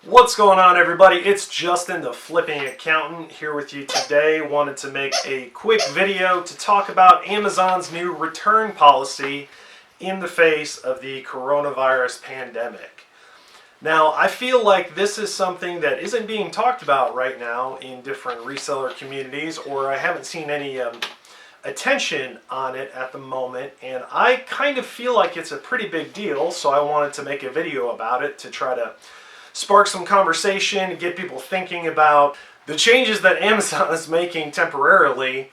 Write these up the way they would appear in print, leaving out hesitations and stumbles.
What's going on, everybody? It's Justin, the Flipping Accountant, here with you today. Wanted to make a quick video to talk about Amazon's new return policy in the face of the coronavirus pandemic. Now, I feel like this is something that isn't being talked about right now in different reseller communities, or I haven't seen any attention on it at the moment, and I kind of feel like it's a pretty big deal, so I wanted to make a video about it to try to spark some conversation, get people thinking about the changes that Amazon is making temporarily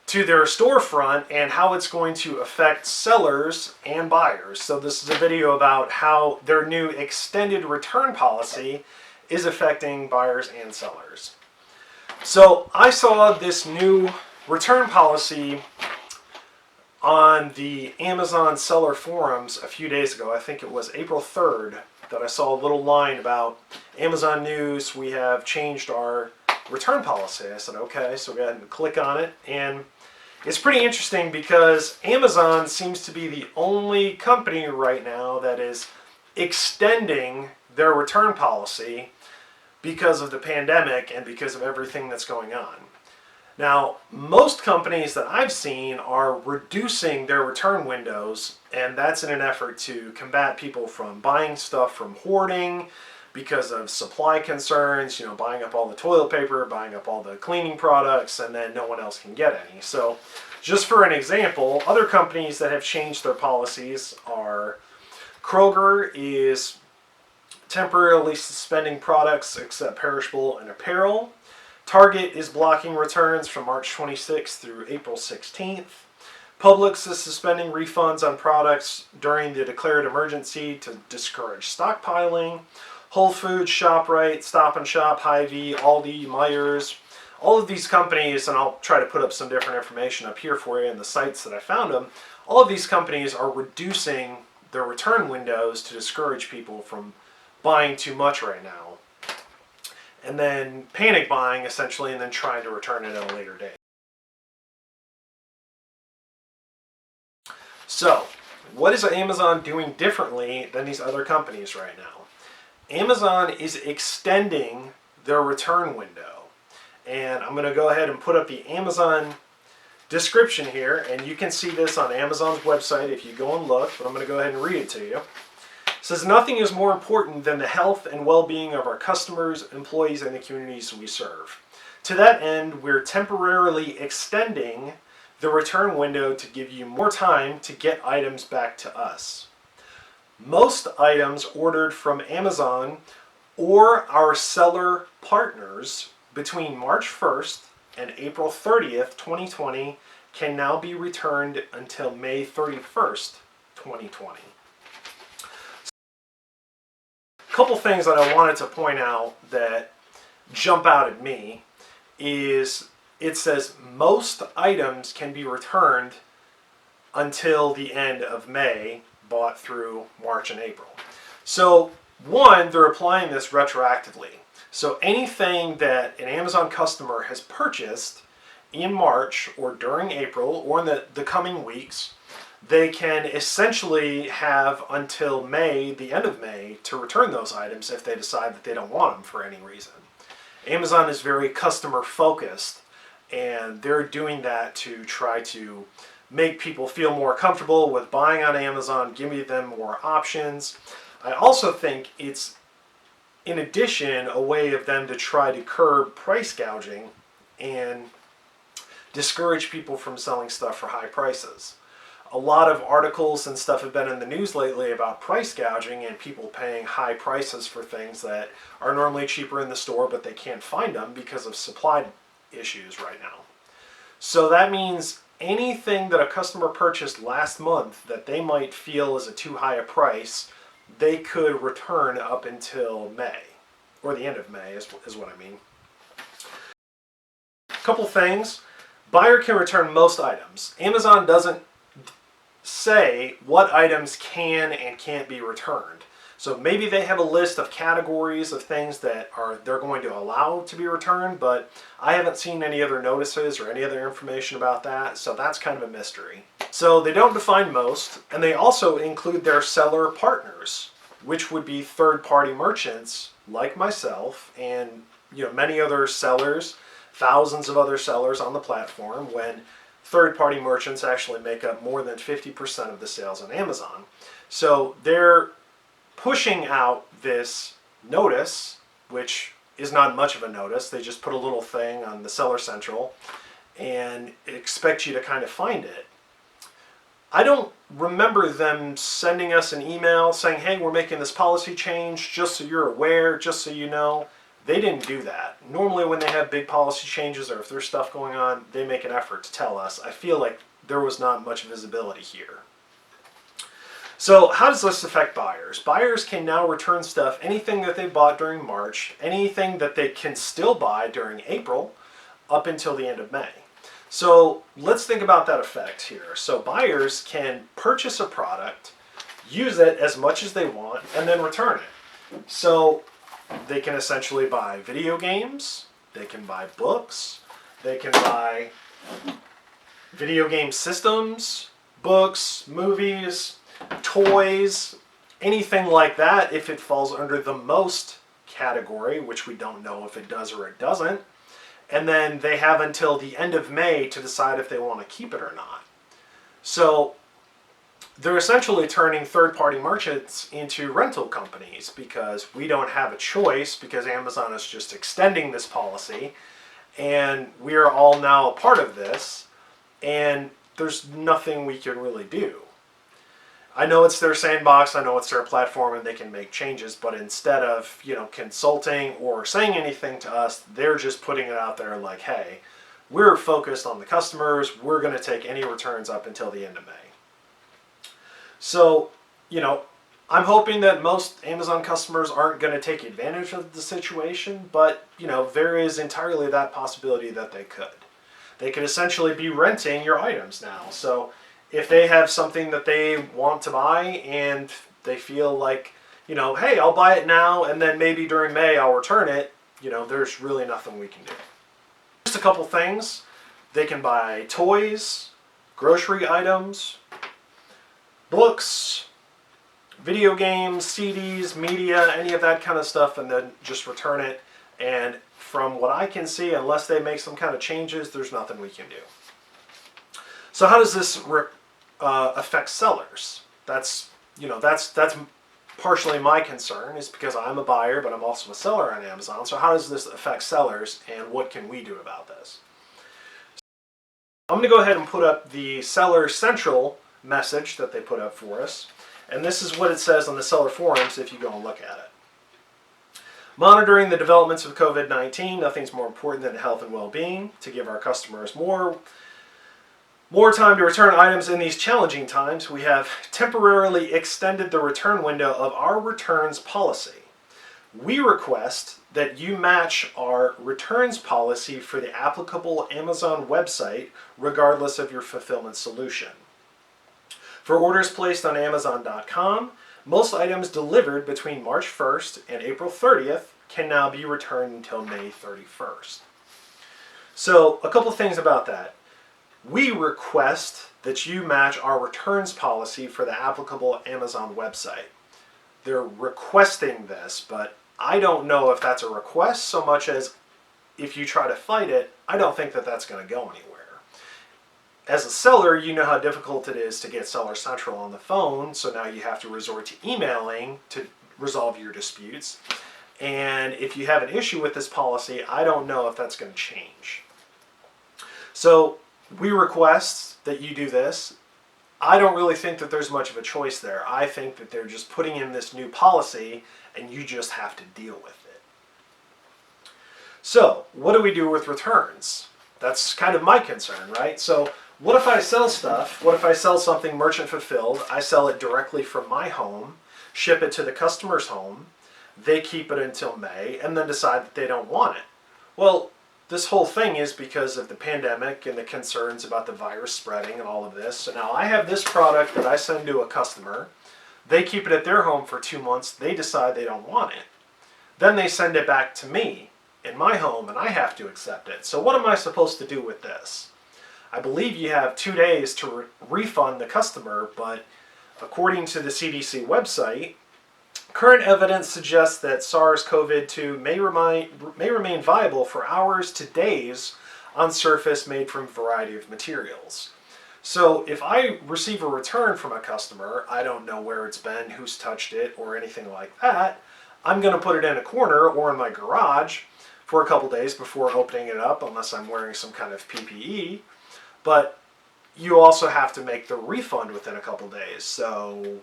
to their storefront and how it's going to affect sellers and buyers. So this is a video about how their new extended return policy is affecting buyers and sellers. So I saw this new return policy on the Amazon seller forums a few days ago. I think it was April 3rd that I saw a little line about Amazon news. We have changed our return policy. I said, okay, so go ahead and click on it. And it's pretty interesting because Amazon seems to be the only company right now that is extending their return policy because of the pandemic and because of everything that's going on. Now, most companies that I've seen are reducing their return windows, and that's in an effort to combat people from buying stuff from hoarding because of supply concerns, buying up all the toilet paper, buying up all the cleaning products, and then no one else can get any. So, just for an example, other companies that have changed their policies are Kroger is temporarily suspending products except perishable and apparel. Target is blocking returns from March 26th through April 16th. Publix is suspending refunds on products during the declared emergency to discourage stockpiling. Whole Foods, ShopRite, Stop & Shop, Hy-Vee, Aldi, Myers, all of these companies, and I'll try to put up some different information up here for you in the sites that I found them, all of these companies are reducing their return windows to discourage people from buying too much right now, and then panic buying essentially, and then trying to return it at a later date. So, what is Amazon doing differently than these other companies right now? Amazon is extending their return window. And I'm going to go ahead and put up the Amazon description here, and you can see this on Amazon's website if you go and look, but I'm going to go ahead and read it to you. It says, nothing is more important than the health and well-being of our customers, employees, and the communities we serve. To that end, we're temporarily extending the return window to give you more time to get items back to us. Most items ordered from Amazon or our seller partners between March 1st and April 30th, 2020 can now be returned until May 31st, 2020. Couple things that I wanted to point out that jump out at me is it says most items can be returned until the end of May, bought through March and April. So one, they're applying this retroactively. So anything that an Amazon customer has purchased in March or during April or in the coming weeks, they can essentially have until May, the end of May, to return those items if they decide that they don't want them for any reason. Amazon is very customer focused, and they're doing that to try to make people feel more comfortable with buying on Amazon, giving them more options. I also think it's, in addition, a way of them to try to curb price gouging and discourage people from selling stuff for high prices. A lot of articles and stuff have been in the news lately about price gouging and people paying high prices for things that are normally cheaper in the store, but they can't find them because of supply issues right now. So that means anything that a customer purchased last month that they might feel is a too high a price, they could return up until May, or the end of May is what I mean. A couple things. Buyer can return most items. Amazon doesn't say what items can and can't be returned. So maybe they have a list of categories of things that they're going to allow to be returned, but I haven't seen any other notices or any other information about that, so that's kind of a mystery. So they don't define most, and they also include their seller partners. which would be third-party merchants like myself and many other sellers, thousands of other sellers on the platform, when third-party merchants actually make up more than 50% of the sales on Amazon. So they're pushing out this notice, which is not much of a notice. They just put a little thing on the Seller Central and expect you to kind of find it. I don't remember them sending us an email saying, hey, we're making this policy change, just so you're aware, just so you know. They didn't do that. Normally when they have big policy changes or if there's stuff going on, they make an effort to tell us. I feel like there was not much visibility here. So how does this affect buyers? Buyers can now return stuff, anything that they bought during March, anything that they can still buy during April, up until the end of May. So let's think about that effect here. So buyers can purchase a product, use it as much as they want, and then return it. So they can essentially buy video games, they can buy books, they can buy video game systems, books, movies, toys, anything like that if it falls under the most category, which we don't know if it does or it doesn't. And then they have until the end of May to decide if they want to keep it or not. So they're essentially turning third-party merchants into rental companies because we don't have a choice because Amazon is just extending this policy and we are all now a part of this and there's nothing we can really do. I know it's their sandbox, I know it's their platform and they can make changes, but instead of, consulting or saying anything to us, they're just putting it out there like, hey, we're focused on the customers, we're going to take any returns up until the end of May. So, I'm hoping that most Amazon customers aren't going to take advantage of the situation, but, there is entirely that possibility that they could. They could essentially be renting your items now. So if they have something that they want to buy and they feel like, hey, I'll buy it now and then maybe during May I'll return it, there's really nothing we can do. Just a couple things. They can buy toys, grocery items, books, video games, CDs, media, any of that kind of stuff, and then just return it. And from what I can see, unless they make some kind of changes, there's nothing we can do. So how does this affect sellers? That's partially my concern, is because I'm a buyer, but I'm also a seller on Amazon. So how does this affect sellers, and what can we do about this? I'm going to go ahead and put up the Seller Central message that they put up for us. And this is what it says on the seller forums if you go and look at it. Monitoring the developments of COVID-19, nothing's more important than health and well-being. To give our customers more time to return items in these challenging times, we have temporarily extended the return window of our returns policy. We request that you match our returns policy for the applicable Amazon website, regardless of your fulfillment solution. For orders placed on Amazon.com, most items delivered between March 1st and April 30th can now be returned until May 31st. So a couple things about that. We request that you match our returns policy for the applicable Amazon website. They're requesting this, but I don't know if that's a request so much as if you try to fight it, I don't think that that's going to go anywhere. As a seller, you know how difficult it is to get Seller Central on the phone, so now you have to resort to emailing to resolve your disputes. And if you have an issue with this policy, I don't know if that's going to change. So we request that you do this. I don't really think that there's much of a choice there. I think that they're just putting in this new policy and you just have to deal with it. So what do we do with returns? That's kind of my concern, right? So what if I sell stuff? What if I sell something merchant fulfilled? I sell it directly from my home, ship it to the customer's home, they keep it until May, and then decide that they don't want it. Well, this whole thing is because of the pandemic and the concerns about the virus spreading and all of this. So now I have this product that I send to a customer. They keep it at their home for 2 months. They decide they don't want it. Then they send it back to me in my home, and I have to accept it. So what am I supposed to do with this? I believe you have 2 days to refund the customer, but according to the CDC website, Current evidence suggests that SARS-CoV-2 may remain viable for hours to days on surface made from a variety of materials. So if I receive a return from a customer, I don't know where it's been, who's touched it, or anything like that. I'm going to put it in a corner or in my garage for a couple days before opening it up, unless I'm wearing some kind of PPE. But you also have to make the refund within a couple days. So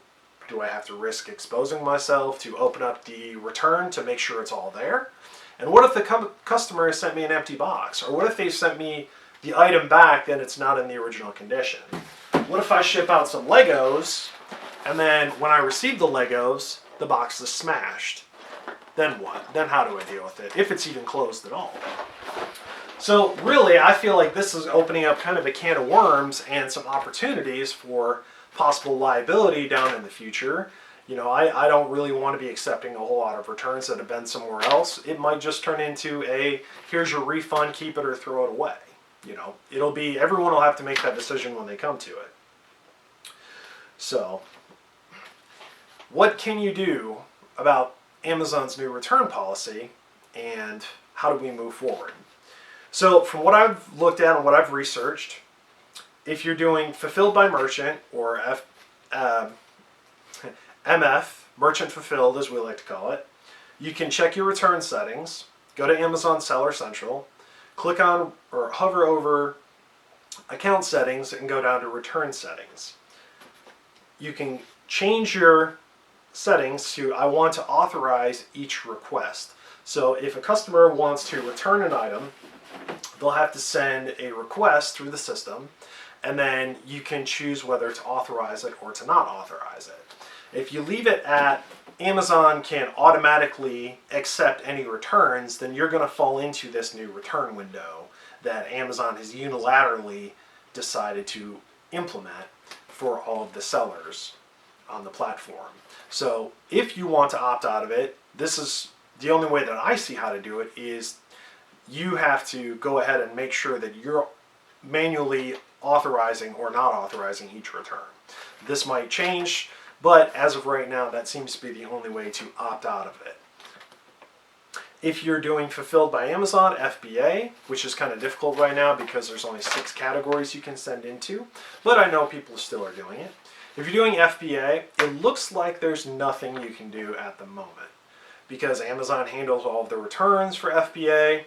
do I have to risk exposing myself to open up the return to make sure it's all there? And what if the customer has sent me an empty box? Or what if they sent me the item back and it's not in the original condition? What if I ship out some Legos and then when I receive the Legos, the box is smashed? Then what? Then how do I deal with it, if it's even closed at all? So really, I feel like this is opening up kind of a can of worms and some opportunities for possible liability down in the future. You know, I don't really want to be accepting a whole lot of returns that have been somewhere else. It might just turn into a, here's your refund, keep it or throw it away. You know, it'll be, everyone will have to make that decision when they come to it. So, what can you do about Amazon's new return policy, and how do we move forward? So from what I've looked at and what I've researched, if you're doing fulfilled by merchant, or MF, merchant fulfilled as we like to call it, you can check your return settings, go to Amazon Seller Central, click on or hover over account settings and go down to return settings. You can change your settings to I want to authorize each request. So if a customer wants to return an item, they'll have to send a request through the system, and then you can choose whether to authorize it or to not authorize it. If you leave it at Amazon can automatically accept any returns, then you're going to fall into this new return window that Amazon has unilaterally decided to implement for all of the sellers on the platform. So if you want to opt out of it, this is the only way that I see how to do it, is you have to go ahead and make sure that you're manually authorizing or not authorizing each return. This might change, but as of right now, that seems to be the only way to opt out of it. If you're doing fulfilled by Amazon, FBA, which is kind of difficult right now because there's only 6 categories you can send into, but I know people still are doing it. If you're doing FBA, it looks like there's nothing you can do at the moment because Amazon handles all of the returns for FBA.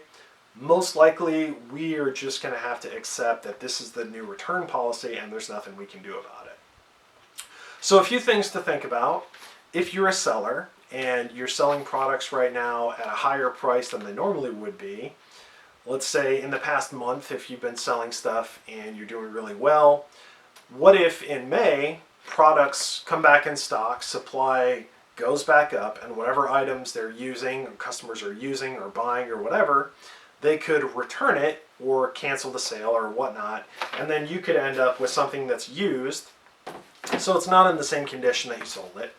Most likely, we are just going to have to accept that this is the new return policy and there's nothing we can do about it. So a few things to think about. If you're a seller and you're selling products right now at a higher price than they normally would be, let's say in the past month, if you've been selling stuff and you're doing really well, what if in May, products come back in stock, supply goes back up, and whatever items they're using, or customers are using or buying or whatever, they could return it or cancel the sale or whatnot, and then you could end up with something that's used, so it's not in the same condition that you sold it,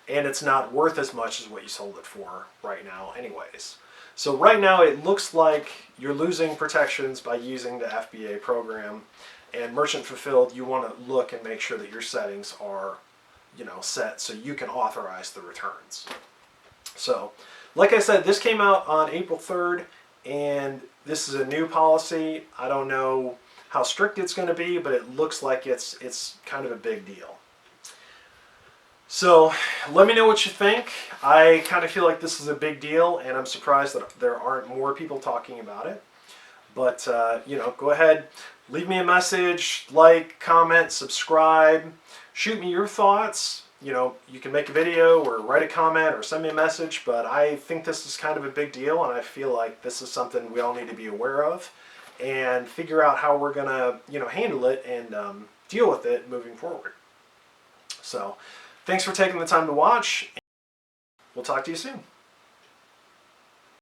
and it's not worth as much as what you sold it for right now anyways. So right now it looks like you're losing protections by using the FBA program, and merchant fulfilled, you want to look and make sure that your settings are, set so you can authorize the returns. So, like I said, this came out on April 3rd, and this is a new policy. I don't know how strict it's going to be, but it looks like it's kind of a big deal. So let me know what you think. I kind of feel like this is a big deal, and I'm surprised that there aren't more people talking about it. But, go ahead, leave me a message, like, comment, subscribe, shoot me your thoughts. You can make a video or write a comment or send me a message, but I think this is kind of a big deal, and I feel like this is something we all need to be aware of and figure out how we're going to, handle it and deal with it moving forward. So, thanks for taking the time to watch. We'll talk to you soon.